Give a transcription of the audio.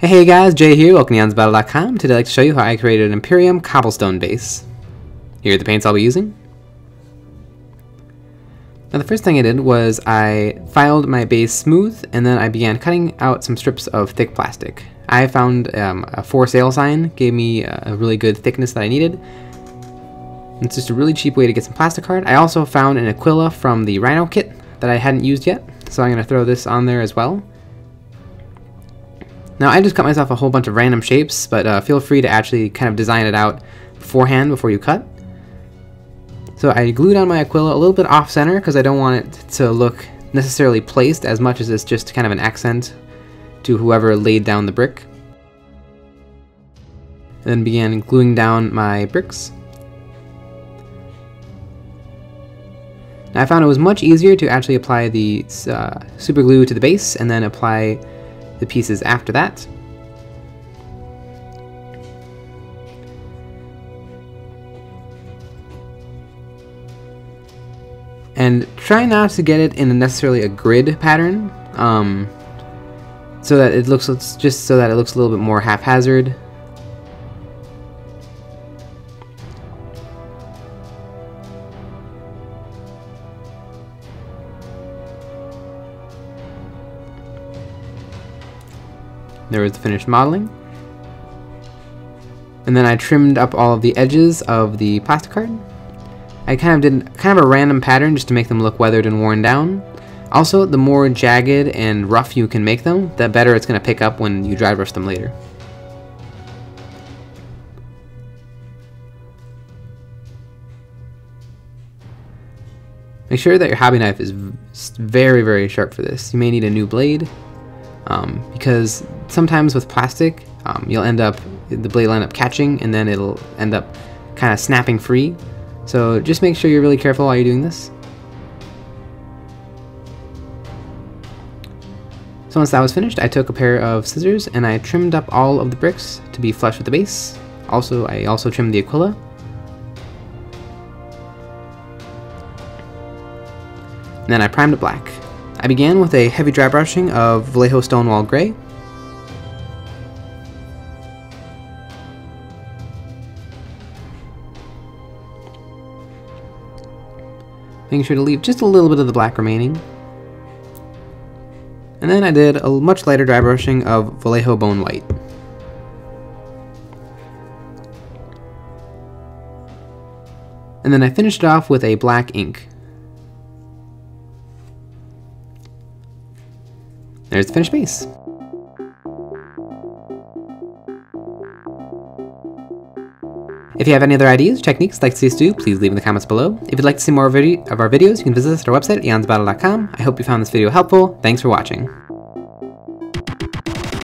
Hey guys, Jay here, welcome to EonsOfBattle.com. Today I'd like to show you how I created an Imperium Cobblestone base. Here are the paints I'll be using. Now the first thing I did was I filed my base smooth, and then I began cutting out some strips of thick plastic. I found a for sale sign, gave me a really good thickness that I needed. It's just a really cheap way to get some plastic art. I also found an Aquila from the Rhino kit that I hadn't used yet, so I'm going to throw this on there as well. Now I just cut myself a whole bunch of random shapes, but feel free to actually kind of design it out beforehand before you cut. So I glued on my Aquila a little bit off center because I don't want it to look necessarily placed as much as it's just kind of an accent to whoever laid down the brick. And then began gluing down my bricks. Now I found it was much easier to actually apply the super glue to the base and then apply the pieces after that. And try not to get it in necessarily a grid pattern, so that it looks a little bit more haphazard. There was the finished modeling. And then I trimmed up all of the edges of the plastic card. I kind of did a random pattern just to make them look weathered and worn down. Also, the more jagged and rough you can make them, the better it's going to pick up when you dry brush them later. Make sure that your hobby knife is very, very sharp for this. You may need a new blade. Because sometimes with plastic, the blade will end up catching and then it'll end up kind of snapping free. So just make sure you're really careful while you're doing this. So once that was finished, I took a pair of scissors and I trimmed up all of the bricks to be flush with the base. I also trimmed the Aquila. And then I primed it black. I began with a heavy dry brushing of Vallejo Stonewall Gray. Making sure to leave just a little bit of the black remaining. And then I did a much lighter dry brushing of Vallejo Bone White. And then I finished it off with a black ink. There's the finished base. If you have any other ideas or techniques you'd like to see us do, please leave in the comments below. If you'd like to see more of our videos, you can visit us at our website at EonsOfBattle.com. I hope you found this video helpful. Thanks for watching.